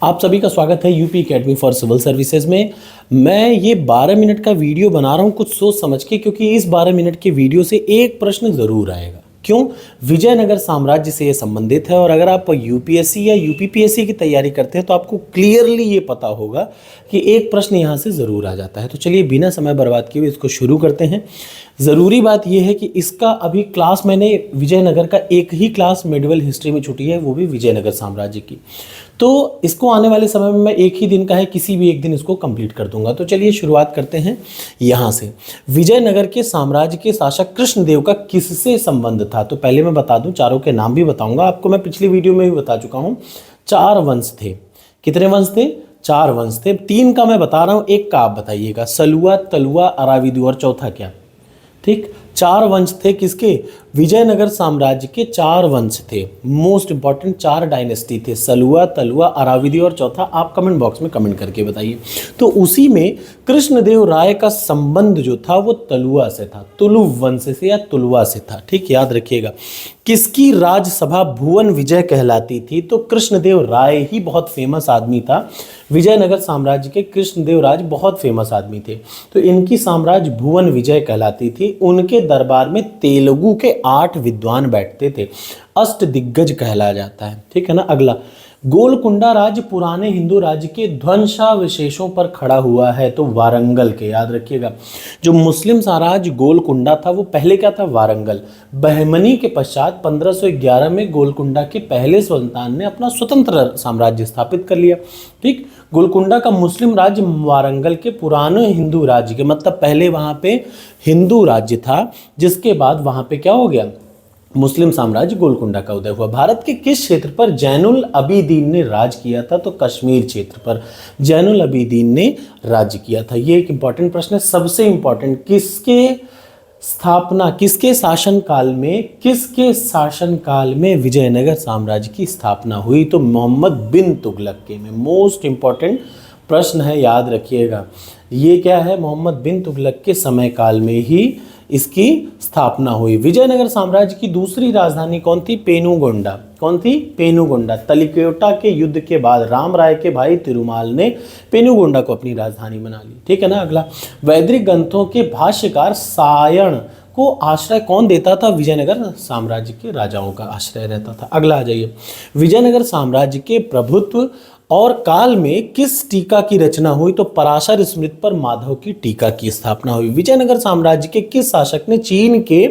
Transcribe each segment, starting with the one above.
आप सभी का स्वागत है UP academy for civil services में। मैं ये 12 मिनट का वीडियो बना रहा हूँ कुछ सोच समझ के, क्योंकि इस 12 मिनट के वीडियो से एक प्रश्न ज़रूर आएगा। क्यों? विजयनगर साम्राज्य से ये संबंधित है। और अगर आप यूपीएससी या यूपीपीएससी की तैयारी करते हैं तो आपको क्लियरली ये पता होगा कि एक प्रश्न यहाँ से ज़रूर आ जाता है। तो चलिए बिना समय बर्बाद किए हुए इसको शुरू करते हैं। ज़रूरी बात यह है कि इसका अभी क्लास मैंने विजयनगर का एक ही क्लास मेडिवल हिस्ट्री में छुटी है, वो भी विजयनगर साम्राज्य की। तो इसको आने वाले समय में मैं एक ही दिन का है, किसी भी एक दिन इसको कंप्लीट कर दूंगा। तो चलिए शुरुआत करते हैं यहाँ से। विजयनगर के साम्राज्य के शासक कृष्णदेव का किससे संबंध था? तो पहले मैं बता दूं, चारों के नाम भी बताऊंगा आपको। मैं पिछली वीडियो में भी बता चुका हूँ। 4 वंश थे। कितने वंश थे? 4 वंश थे। 3 का मैं बता रहा हूँ, एक का आप बताइएगा। सलुआ, तलुआ, अराविदु और चौथा क्या? ठीक, 4 वंश थे। किसके? विजयनगर साम्राज्य के 4 वंश थे। मोस्ट इंपॉर्टेंट 4 डायनेस्टी थे, सलुआ, तलुआ, अराविदी और चौथा आप कमेंट बॉक्स में कमेंट करके बताइए। तो उसी में कृष्णदेव राय का संबंध जो था वो तलुआ से था, तुलु वंश से या तुलुआ से था। ठीक, याद रखिएगा। किसकी राजसभा भुवन विजय कहलाती थी? तो कृष्णदेव राय ही बहुत फेमस आदमी था। विजयनगर साम्राज्य के कृष्णदेव राय बहुत फेमस आदमी थे, तो इनकी साम्राज्य भुवन विजय कहलाती थी। उनके दरबार में तेलुगु के 8 विद्वान बैठते थे, अष्ट दिग्गज कहला जाता है। ठीक है ना। अगला, गोलकुंडा राज्य पुराने हिंदू राज्य के ध्वंसावशेषों पर खड़ा हुआ है, तो वारंगल के। याद रखिएगा, जो मुस्लिम साम्राज्य गोलकुंडा था वो पहले क्या था? वारंगल। बहमनी के पश्चात 1511 में गोलकुंडा के पहले सुल्तान ने अपना स्वतंत्र साम्राज्य स्थापित कर लिया। ठीक, गोलकुंडा का मुस्लिम राज्य वारंगल के पुराने हिंदू राज्य के, मतलब पहले वहां पे हिंदू राज्य था, जिसके बाद वहां पे क्या हो गया? मुस्लिम साम्राज्य गोलकुंडा का उदय हुआ। भारत के किस क्षेत्र पर जैनुल अबीदीन ने राज किया था? तो कश्मीर क्षेत्र पर जैनुल अबीदीन ने राज्य किया था। ये एक इंपॉर्टेंट प्रश्न है, सबसे इंपॉर्टेंट। किसके स्थापना, किसके शासनकाल में विजयनगर साम्राज्य की स्थापना हुई? तो मोहम्मद बिन तुगलक के में। मोस्ट इंपॉर्टेंट प्रश्न है, याद रखिएगा। ये क्या है? मोहम्मद बिन तुगलक के समय काल में ही इसकी स्थापना हुई। विजयनगर साम्राज्य की दूसरी राजधानी कौन थी? पेनुगोंडा। कौन थी? पेनुगोंडा। तलिकोटा के युद्ध के बाद राम राय के भाई तिरुमाल ने पेनुगोंडा को अपनी राजधानी बना ली। ठीक है ना। अगला, वैदिक ग्रंथों के भाष्यकार सायण को आश्रय कौन देता था? विजयनगर साम्राज्य के राजाओं का आश्रय रहता था। अगला आ जाइए, विजयनगर साम्राज्य के प्रभुत्व और काल में किस टीका की रचना हुई? तो पराशर स्मृति पर माधव की टीका की स्थापना हुई। विजयनगर साम्राज्य के किस शासक ने चीन के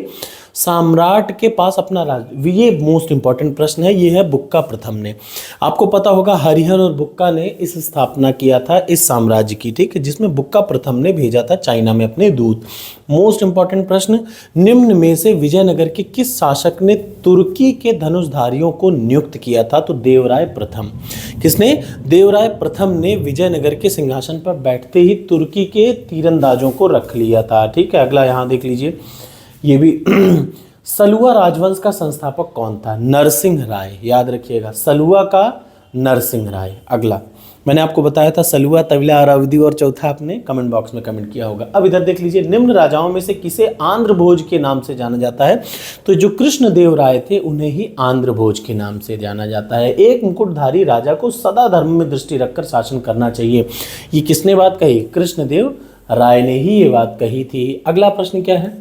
सम्राट के पास अपना राज्य, ये मोस्ट इंपॉर्टेंट प्रश्न है, ये है बुक्का प्रथम ने। आपको पता होगा हरिहर और बुक्का ने इस स्थापना किया था इस साम्राज्य की। ठीक है, जिसमें बुक्का प्रथम ने भेजा था चाइना में अपने दूत। मोस्ट इंपॉर्टेंट प्रश्न, निम्न में से विजयनगर के किस शासक ने तुर्की के धनुषधारियों को नियुक्त किया था? तो देवराय प्रथम। किसने? देवराय प्रथम ने विजयनगर के सिंहासन पर बैठते ही तुर्की के तीरंदाजों को रख लिया था। ठीक है, अगला यहाँ देख लीजिए, ये भी सलुआ राजवंश का संस्थापक कौन था? नरसिंह राय। याद रखिएगा, सलुआ का नरसिंह राय। अगला, मैंने आपको बताया था सलुआ, तविला, अरावदी और चौथा आपने कमेंट बॉक्स में कमेंट किया होगा। अब इधर देख लीजिए, निम्न राजाओं में से किसे आंध्र भोज के नाम से जाना जाता है? तो जो कृष्णदेव राय थे उन्हें ही आंध्र भोज के नाम से जाना जाता है। एक मुकुटधारी राजा को सदा धर्म में दृष्टि रखकर शासन करना चाहिए, ये किसने बात कही? कृष्णदेव राय ने ही ये बात कही थी। अगला प्रश्न क्या है?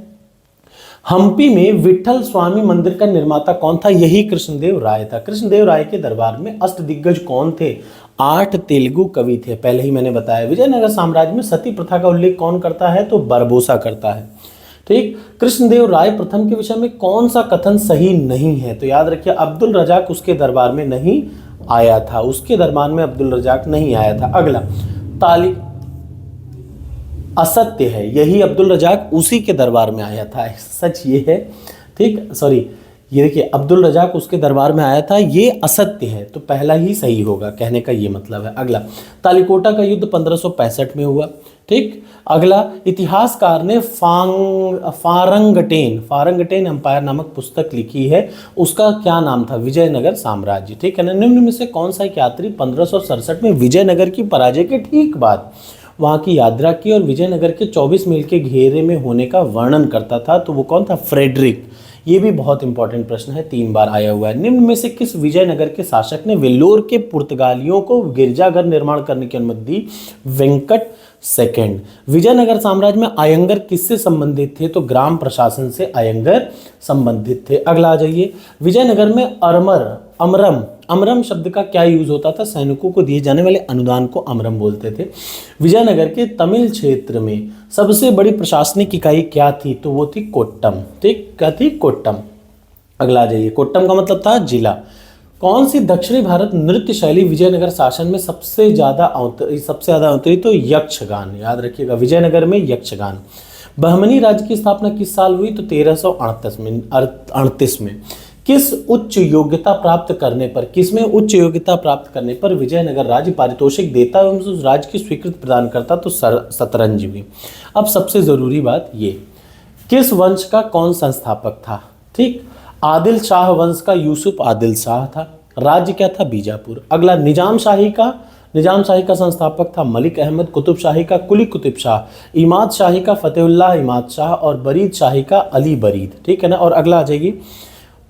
हम्पी में विठल स्वामी मंदिर का निर्माता कौन था? यही कृष्णदेव राय था। कृष्णदेव राय के दरबार में अष्टदिग्गज कौन थे? 8 तेलुगु कवि थे, पहले ही मैंने बताया। विजयनगर साम्राज्य में सती प्रथा का उल्लेख कौन करता है? तो बरबोसा करता है। ठीक, कृष्णदेव राय प्रथम के विषय में कौन सा कथन सही नहीं है? तो याद रखिए, अब्दुल रजाक उसके दरबार में नहीं आया था, उसके दरबार में अब्दुल रजाक नहीं आया था। अगला, ताली असत्य है, यही अब्दुल रजाक उसी के दरबार में आया था, सच ये है। ठीक, सॉरी, ये देखिए, अब्दुल रजाक उसके दरबार में आया था, ये असत्य है, तो पहला ही सही होगा, कहने का ये मतलब है। अगला, तालिकोटा का युद्ध 1565 में हुआ। ठीक, अगला, इतिहासकार ने फारंगटेन एम्पायर नामक पुस्तक लिखी है, उसका क्या नाम था? विजयनगर साम्राज्य। ठीक है ना। निम्न में से कौन सा एक यात्री 1567 में विजयनगर की पराजय के ठीक बाद वहाँ की यात्रा की और विजयनगर के 24 मील के घेरे में होने का वर्णन करता था? तो वो कौन था? फ्रेडरिक। ये भी बहुत इंपॉर्टेंट प्रश्न है, 3 बार आया हुआ है। निम्न में से किस विजयनगर के शासक ने वेल्लोर के पुर्तगालियों को गिरजाघर निर्माण करने की अनुमति दी? वेंकट सेकंड। विजयनगर साम्राज्य में आयंगर किससे संबंधित थे? तो ग्राम प्रशासन से आयंगर संबंधित थे। अगला आ जाइए, विजयनगर में अमरम अमरम शब्द का क्या यूज होता था? सैनिकों को दिए जाने वाले अनुदान को अमरम बोलते थे। विजयनगर के तमिल क्षेत्र में सबसे बड़ी प्रशासनिक इकाई क्या थी? तो वो थी कोट्टम। ठीक, क्या थी? कोट्टम। अगला आ जाइए, कोट्टम का मतलब था जिला। कौन सी दक्षिणी भारत नृत्य शैली विजयनगर शासन में सबसे ज्यादा अवतरित? तो यक्षगान। याद रखिएगा, विजयनगर में यक्षगान। बहमनी राज्य की स्थापना किस साल हुई? तो 1338 में। किस उच्च योग्यता प्राप्त करने पर, किसमें उच्च योग्यता प्राप्त करने पर विजयनगर राज्य पारितोषिक देता एवं उस राज्य की स्वीकृति प्रदान करता? तो शतरंज भी। अब सबसे जरूरी बात ये, किस वंश का कौन संस्थापक था? ठीक, आदिल शाह वंश का यूसुफ आदिल शाह था। राज्य क्या था? बीजापुर। अगला, निजाम शाही का संस्थापक था मलिक अहमद। कुतुब शाही का कुली कुतुब शाह। इमाद शाही का फतेहुल्लाह इमाद शाह। और बरीद शाही का अली बरीद। ठीक है ना। और अगला आ जाइए,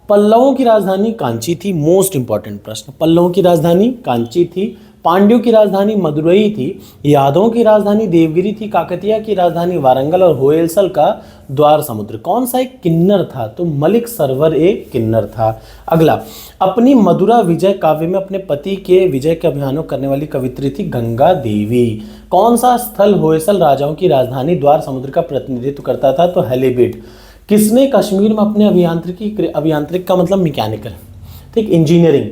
पल्लवों की राजधानी कांची थी। मोस्ट इंपॉर्टेंट प्रश्न, पल्लवों की राजधानी कांची थी। पांड्यों की राजधानी मदुरई थी। यादवों की राजधानी देवगिरी थी। काकतिया की राजधानी वारंगल। और होयसल का द्वार समुद्र। कौन सा एक किन्नर था? तो मलिक सरवर एक किन्नर था। अगला, अपनी मधुरा विजय काव्य में अपने पति के विजय के अभियानों करने वाली कवित्री थी गंगा देवी। कौन सा स्थल होयसल राजाओं की राजधानी द्वार समुद्र का प्रतिनिधित्व करता था? तो हेलीबीड। किसने कश्मीर में अपने अभियांत्रिक का मतलब मैकेनिकल, ठीक, इंजीनियरिंग,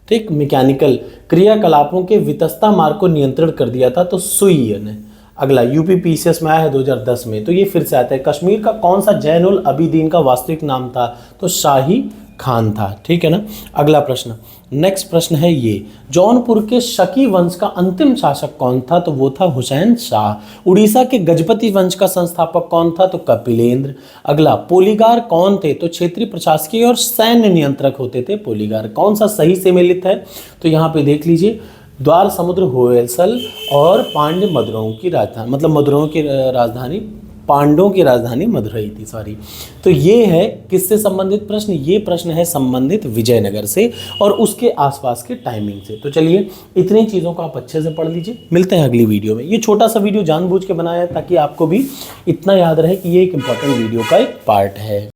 ठीक, मैकेनिकल क्रियाकलापों के वितस्ता मार्ग को नियंत्रण कर दिया था? तो सुई ने। अगला, यूपी पीसीएस में आया है 2010 में, तो ये फिर से आता है। कश्मीर का कौन सा जैनुल अबिदीन का वास्तविक नाम था? तो शाही खान था। ठीक है ना। अगला प्रश्न, नेक्स्ट प्रश्न है ये, जौनपुर के शकी वंश का अंतिम शासक कौन था? तो वो था हुसैन शाह। उड़ीसा के गजपति वंश का संस्थापक कौन था? तो कपिलेंद्र। अगला, पोलीगार कौन थे? तो क्षेत्रीय प्रशासकीय और सैन्य नियंत्रक होते थे पोलीगार। कौन सा सही से मिलित है? तो यहाँ पे देख लीजिए, द्वार समुद्र होयसल और पांड्य मदुराओं की राजधानी, मतलब मदुराओं की राजधानी, पांडवों की राजधानी मदुरई थी, सॉरी। तो ये है किससे संबंधित प्रश्न? ये प्रश्न है संबंधित विजयनगर से और उसके आसपास के टाइमिंग से। तो चलिए, इतनी चीज़ों को आप अच्छे से पढ़ लीजिए। मिलते हैं अगली वीडियो में। ये छोटा सा वीडियो जानबूझ के बनाया है ताकि आपको भी इतना याद रहे कि ये एक इंपॉर्टेंट वीडियो का एक पार्ट है।